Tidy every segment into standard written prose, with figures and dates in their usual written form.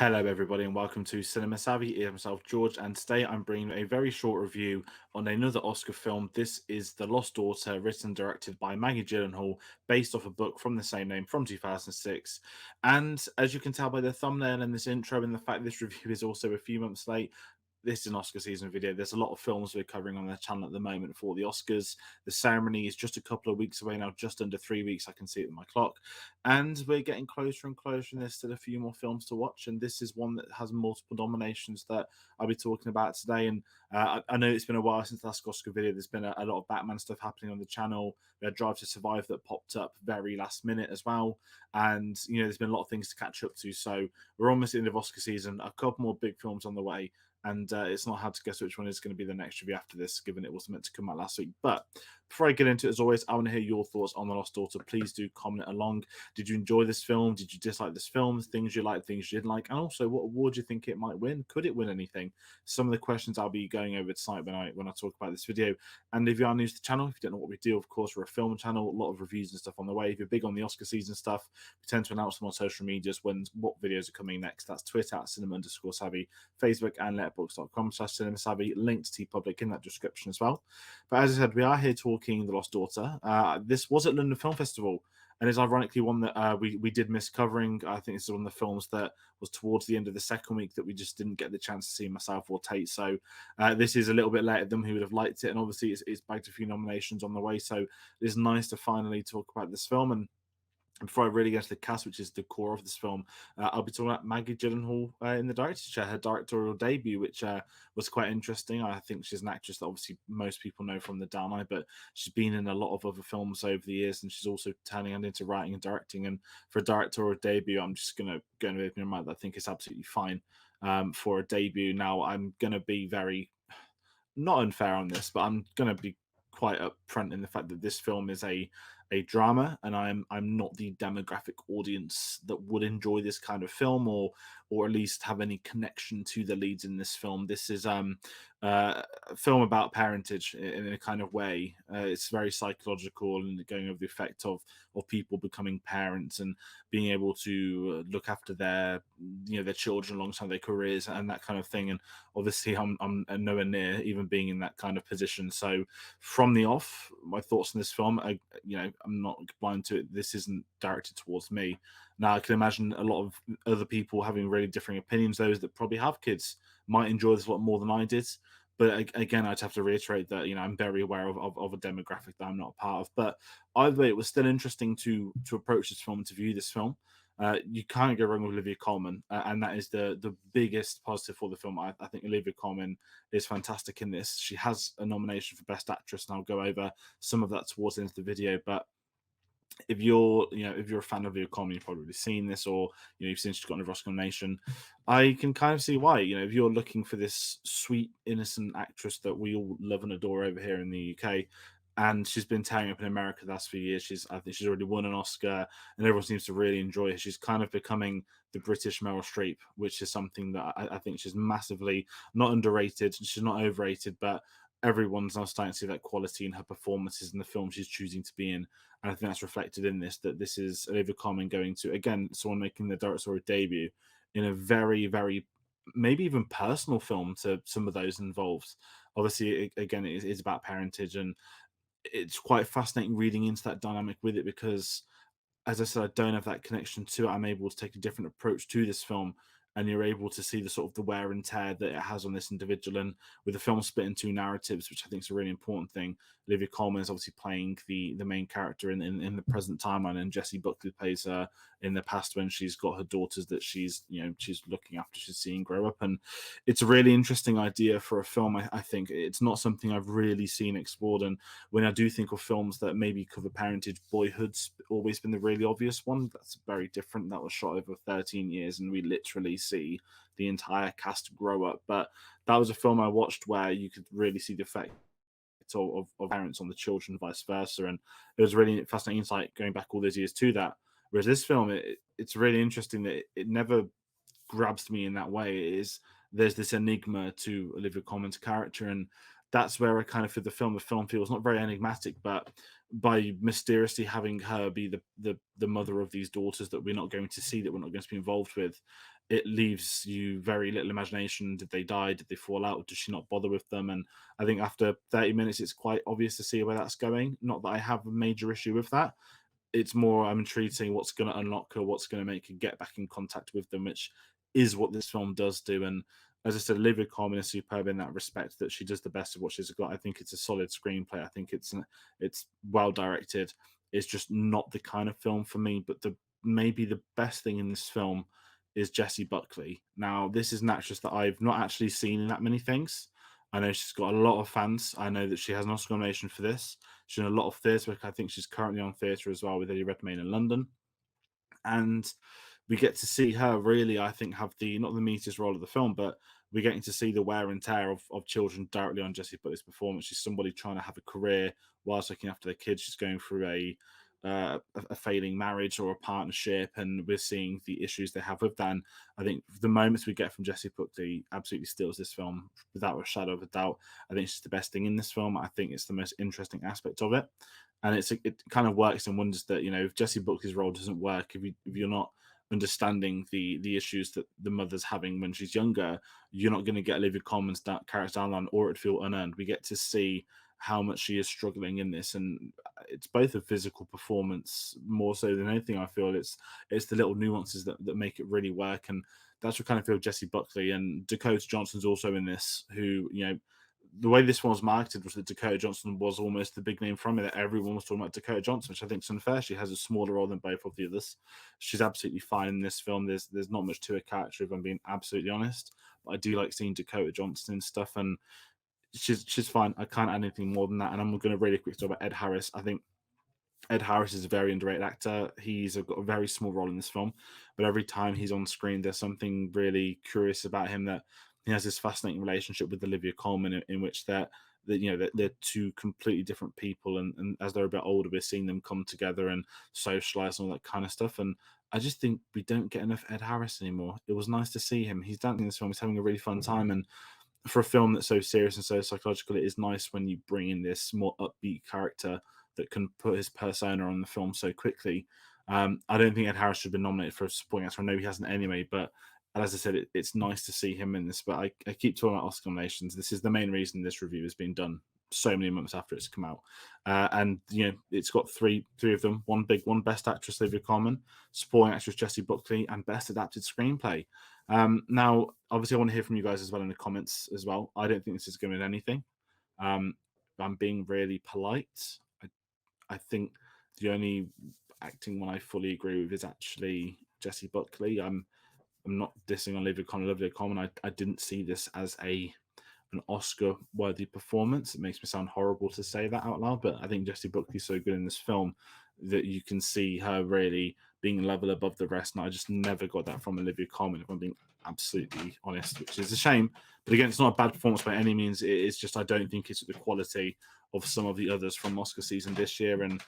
Hello, everybody, and welcome to Cinema Savvy. It's myself, George, and today I'm bringing a very short review on another Oscar film. This is The Lost Daughter, written and directed by Maggie Gyllenhaal, based off a book from the same name from 2006. And as you can tell by the thumbnail and this intro, and the fact this review is also a few months late, this is an Oscar season video. There's a lot of films we're covering on the channel at the moment for the Oscars. The ceremony is just a couple of weeks away now, just under 3 weeks. I can see it in my clock. And we're getting closer and closer, and there's still a few more films to watch. And this is one that has multiple nominations that I'll be talking about today. And I know it's been a while since the last Oscar video. There's been a lot of Batman stuff happening on the channel. We had Drive to Survive that popped up very last minute as well. And, there's been a lot of things to catch up to. So we're almost at the end of Oscar season. A couple more big films on the way. And it's not hard to guess which one is going to be the next review after this, given it was meant to come out last week. But before I get into it, as always, I want to hear your thoughts on The Lost Daughter. Please do comment along. Did you enjoy this film? Did you dislike this film? Things you liked, things you didn't like? And also, what award do you think it might win? Could it win anything? Some of the questions I'll be going over tonight when I talk about this video. And if you are new to the channel, if you don't know what we do, of course, we're a film channel, a lot of reviews and stuff on the way. If you're big on the Oscar season stuff, we tend to announce them on social medias what videos are coming next. That's Twitter at cinema_savvy, Facebook and letterboxd.com/cinemasavvy, linked to TeePublic in that description as well. But as I said, we are here talking The Lost Daughter. This was at London Film Festival, and is ironically one that we did miss covering. I think it's one of the films that was towards the end of the second week that we just didn't get the chance to see myself or Tate. So this is a little bit later than we would have liked it, and obviously it's bagged a few nominations on the way. So it's nice to finally talk about this film. And before I really get to the cast, which is the core of this film, I'll be talking about Maggie Gyllenhaal in the director's chair, her directorial debut, which was quite interesting. I think she's an actress that obviously most people know from The Down Eye, but she's been in a lot of other films over the years, and she's also turning into writing and directing. And for a directorial debut, I'm just going to go and open your mind that I think it's absolutely fine for a debut. Now, I'm going to be very not unfair on this, but I'm going to be quite upfront in the fact that this film is a drama, and I'm not the demographic audience that would enjoy this kind of film, or at least have any connection to the leads in this film. This is a film about parentage in a kind of way. It's very psychological and going over the effect of people becoming parents and being able to look after their children alongside their careers and that kind of thing. And obviously, I'm nowhere near even being in that kind of position. So from the off, my thoughts on this film, I'm not blind to it. This isn't directed towards me. Now, I can imagine a lot of other people having really differing opinions. Those that probably have kids might enjoy this a lot more than I did. But again, I'd have to reiterate that I'm very aware of a demographic that I'm not a part of. But either way, it was still interesting to approach this film, to view this film. You can't go wrong with Olivia Colman, and that is the biggest positive for the film. I think Olivia Colman is fantastic in this. She has a nomination for Best Actress, and I'll go over some of that towards the end of the video. But if you're a fan of Olivia Colman, you've probably seen this, or you've seen she's got an Oscar nomination. I can kind of see why. If you're looking for this sweet, innocent actress that we all love and adore over here in the UK, and she's been tearing up in America the last few years. I think she's already won an Oscar, and everyone seems to really enjoy her. She's kind of becoming the British Meryl Streep, which is something that I think she's massively not underrated. She's not overrated, but everyone's now starting to see that quality in her performances in the film she's choosing to be in. And I think that's reflected in this, that this is Olivia Colman going to, again, someone making their directorial debut in a very, very, maybe even personal film to some of those involved. Obviously, again, it is about parentage, and it's quite fascinating reading into that dynamic with it, because as I said, I don't have that connection to it. I'm able to take a different approach to this film, and you're able to see the sort of the wear and tear that it has on this individual. And with the film split in two narratives, which I think is a really important thing. Olivia Colman is obviously playing the main character in the present timeline, and Jessie Buckley plays her in the past when she's got her daughters that she's looking after, she's seeing grow up. And it's a really interesting idea for a film. I think it's not something I've really seen explored. And when I do think of films that maybe cover parentage, Boyhood's always been the really obvious one. That's very different. That was shot over 13 years, and we literally see the entire cast grow up. But that was a film I watched where you could really see the effect of parents on the children, vice versa. And it was really fascinating insight going back all those years to that. Whereas this film, it's really interesting that it never grabs me in that way. There's this enigma to Olivia Colman's character, and that's where I kind of feel the film feels not very enigmatic, but by mysteriously having her be the mother of these daughters that we're not going to see, that we're not going to be involved with, it leaves you very little imagination. Did they die? Did they fall out? Does she not bother with them? And I think after 30 minutes, it's quite obvious to see where that's going. Not that I have a major issue with that. It's more I'm intrigued seeing what's going to unlock her, what's going to make her get back in contact with them, which is what this film does do. And as I said, Olivia Colman is superb in that respect, that she does the best of what she's got. I think it's a solid screenplay. I think it's well directed. It's just not the kind of film for me. But the maybe the best thing in this film is Jessie Buckley. Now, this is an actress that I've not actually seen in that many things. I know she's got a lot of fans. I know that she has an Oscar nomination for this. She's in a lot of theatre work. I think she's currently on theatre as well with Eddie Redmayne in London. And we get to see her really, I think, have the not the meatiest role of the film, but we're getting to see the wear and tear of children directly on Jessie Buckley's performance. She's somebody trying to have a career whilst looking after their kids. She's going through a failing marriage or a partnership, and we're seeing the issues they have with that. And I think the moments we get from Jessie Buckley absolutely steals this film without a shadow of a doubt. I think she's the best thing in this film. I think it's the most interesting aspect of it, and it kind of works and wonders that if Jessie Buckley's role doesn't work, if you're not understanding the issues that the mother's having when she's younger, you're not going to get Olivia Colman's character downline, or it'd feel unearned. We get to see how much she is struggling in this, and it's both a physical performance more so than anything. I feel it's the little nuances that make it really work, and that's what kind of feel Jessie Buckley. And Dakota Johnson's also in this, who the way this one was marketed was that Dakota Johnson was almost the big name from it, that everyone was talking about Dakota Johnson, which I think is unfair. She has a smaller role than both of the others. She's absolutely fine in this film. There's not much to her character, if I'm being absolutely honest. But I do like seeing Dakota Johnson and stuff, and she's fine. I can't add anything more than that. And I'm going to really quick talk about Ed Harris. I think Ed Harris is a very underrated actor. He's got a very small role in this film, but every time he's on screen, there's something really curious about him, that he has this fascinating relationship with Olivia Colman, in which they're two completely different people, and as they're a bit older, we're seeing them come together and socialize and all that kind of stuff. And I just think we don't get enough Ed Harris anymore. It was nice to see him. He's dancing in this film. He's having a really fun time, and for a film that's so serious and so psychological, it is nice when you bring in this more upbeat character that can put his persona on the film so quickly. I don't think Ed Harris should have been nominated for a supporting actor. I know he hasn't anyway, but as I said, it's nice to see him in this. But I keep talking about Oscar nominations. This is the main reason this review has been done so many months after it's come out. And it's got three of them: one big one, Best Actress Olivia Colman, Supporting Actress Jessie Buckley, and Best Adapted Screenplay. Now, obviously, I want to hear from you guys as well in the comments as well. I don't think this is going to win anything. I'm being really polite. I think the only acting one I fully agree with is actually Jessie Buckley. I'm not dissing on Olivia Colman. I didn't see this as an Oscar-worthy performance. It makes me sound horrible to say that out loud, but I think Jessie Buckley's so good in this film that you can see her really being a level above the rest. And I just never got that from Olivia Colman, if I'm being absolutely honest, which is a shame. But again, it's not a bad performance by any means. It's just I don't think it's at the quality of some of the others from Oscar season this year. And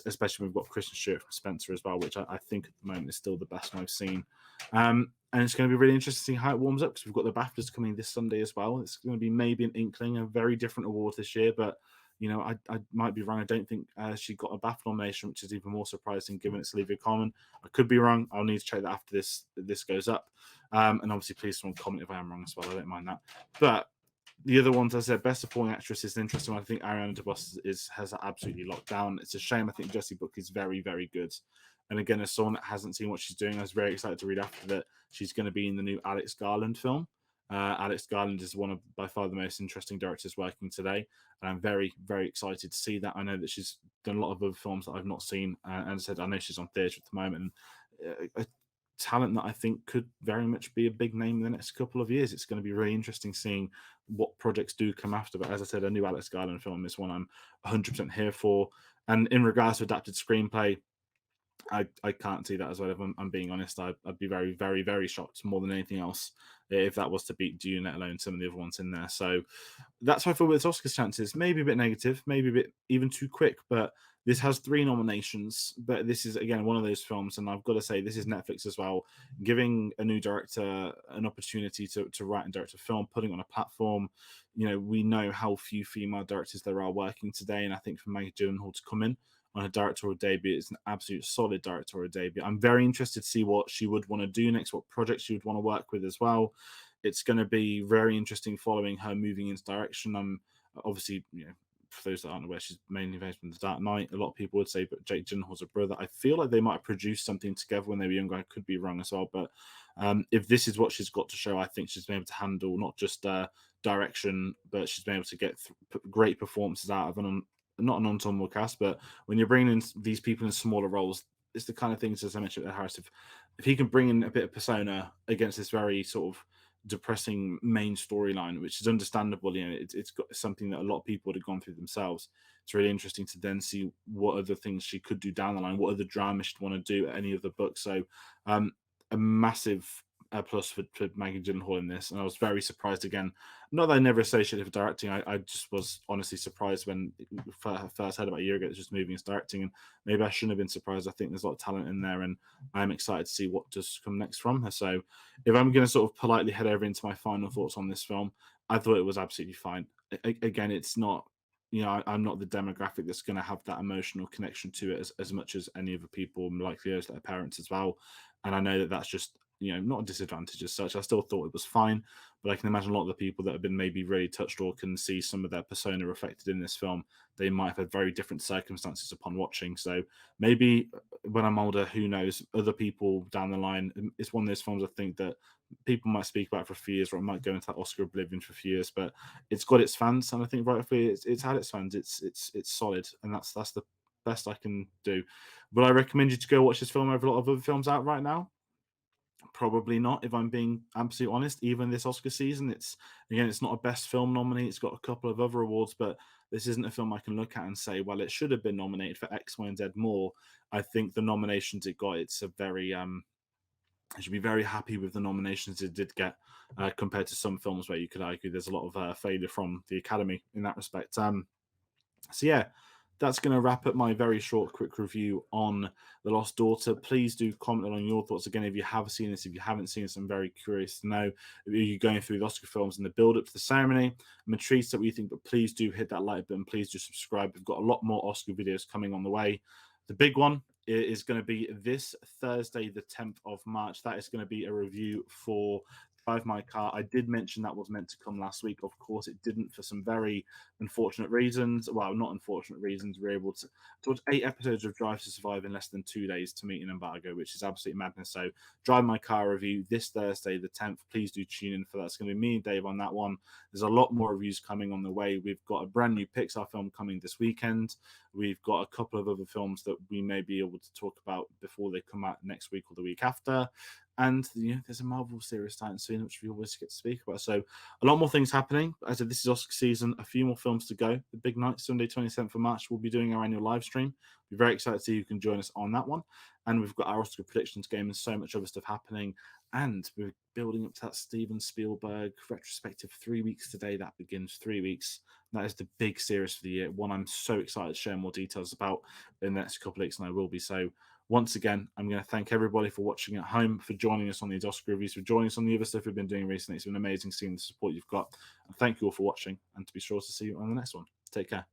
especially we've got Kristen Stewart from Spencer as well, which I think at the moment is still the best one I've seen. And it's going to be really interesting to see how it warms up, because we've got the BAFTAs coming this Sunday as well. It's going to be maybe an inkling, a very different award this year, but I might be wrong. I don't think she got a BAFTA nomination, which is even more surprising given it's Olivia Colman. I could be wrong. I'll need to check that after this goes up. And obviously, please someone comment if I am wrong as well. I don't mind that. But the other ones, as I said, Best Supporting Actress is an interesting one. I think Ariana DeBose has absolutely locked down. It's a shame. I think Jessie Buckley is very, very good. And again, as someone that hasn't seen what she's doing, I was very excited to read after that she's going to be in the new Alex Garland film. Alex Garland is one of by far the most interesting directors working today, and I'm very, very excited to see that. I know that she's done a lot of other films that I've not seen, and as I said, I know she's on theatre at the moment, and a talent that I think could very much be a big name in the next couple of years. It's going to be really interesting seeing what projects do come after. But as I said, a new Alex Garland film is one I'm 100% here for. And in regards to adapted screenplay, I can't see that as well. If I'm being honest, I'd be very, very, very shocked more than anything else if that was to beat Dune, let alone some of the other ones in there. So that's how I feel with Oscars chances. Maybe a bit negative, maybe a bit even too quick, but this has 3 nominations. But this is, again, one of those films, and I've got to say, this is Netflix as well, giving a new director an opportunity to write and direct a film, putting on a platform. We know how few female directors there are working today, and I think for Maggie Gyllenhaal to come in on her directorial debut. It's an absolute solid directorial debut. I'm very interested to see what she would want to do next, what projects she would want to work with as well. It's going to be very interesting following her moving into direction. I'm obviously, for those that aren't aware, she's mainly based on The Dark Knight. A lot of people would say, but Jake Gyllenhaal's a brother. I feel like they might have produced something together when they were younger. I could be wrong as well, but if this is what she's got to show, I think she's been able to handle not just direction, but she's been able to get great performances out of not an ensemble cast, but when you're bringing in these people in smaller roles, it's the kind of things, as I mentioned with Harris, if he can bring in a bit of persona against this very sort of depressing main storyline, which is understandable. It's got something that a lot of people would have gone through themselves. It's really interesting to then see what other things she could do down the line, what other drama she'd want to do at any of the books. So a massive plus for Maggie Gyllenhaal in this, and I was very surprised again. Not that I never associated with directing, I just was honestly surprised when I first heard about a year ago it's just moving into directing, and maybe I shouldn't have been surprised. I think there's a lot of talent in there, and I'm excited to see what does come next from her. So if I'm going to sort of politely head over into my final thoughts on this film, I thought it was absolutely fine. Again, it's not, I'm not the demographic that's going to have that emotional connection to it as much as any of the people, likely as their parents as well. And I know that that's just, not a disadvantage as such. I still thought it was fine, but I can imagine a lot of the people that have been maybe really touched or can see some of their persona reflected in this film, they might have had very different circumstances upon watching. So maybe when I'm older, who knows, other people down the line, it's one of those films I think that people might speak about for a few years, or it might go into that Oscar oblivion for a few years, but it's got its fans, and I think rightfully it's had its fans. It's solid, and that's the best I can do. Would I recommend you to go watch this film over a lot of other films out right now? Probably not, if I'm being absolutely honest. Even this Oscar season, it's not a best film nominee. It's got a couple of other awards, but this isn't a film I can look at and say, well, it should have been nominated for X, Y, and Z more. I think the nominations it got, it's a very I should be very happy with the nominations it did get, compared to some films where you could argue there's a lot of failure from the Academy in that respect. So yeah, that's going to wrap up my very short, quick review on The Lost Daughter. Please do comment on your thoughts again if you have seen this. If you haven't seen this, I'm very curious to know. If you're going through the Oscar films and the build up to the ceremony, I'm intrigued at what you think. But please do hit that like button. Please do subscribe. We've got a lot more Oscar videos coming on the way. The big one is going to be this Thursday, the 10th of March. That is going to be a review for Drive My Car. I did mention that was meant to come last week. Of course, it didn't for some very unfortunate reasons. Well, not unfortunate reasons. We were able to watch 8 episodes of Drive to Survive in less than 2 days to meet an embargo, which is absolutely madness. So, Drive My Car review this Thursday, the 10th. Please do tune in for that. It's going to be me and Dave on that one. There's a lot more reviews coming on the way. We've got a brand new Pixar film coming this weekend. We've got a couple of other films that we may be able to talk about before they come out next week or the week after. And there's a Marvel series starting soon, which we always get to speak about. So a lot more things happening. As I said, this is Oscar season. A few more films to go. The big night, Sunday, 27th of March, we'll be doing our annual live stream. We're very excited to see who can join us on that one. And we've got our Oscar predictions game and so much other stuff happening. And we're building up to that Steven Spielberg retrospective 3 weeks today. That begins 3 weeks. That is the big series for the year. One I'm so excited to share more details about in the next couple of weeks, and I will be. So once again, I'm going to thank everybody for watching at home, for joining us on these Oscar reviews, for joining us on the other stuff we've been doing recently. It's been amazing seeing the support you've got. And thank you all for watching, and to be sure to see you on the next one. Take care.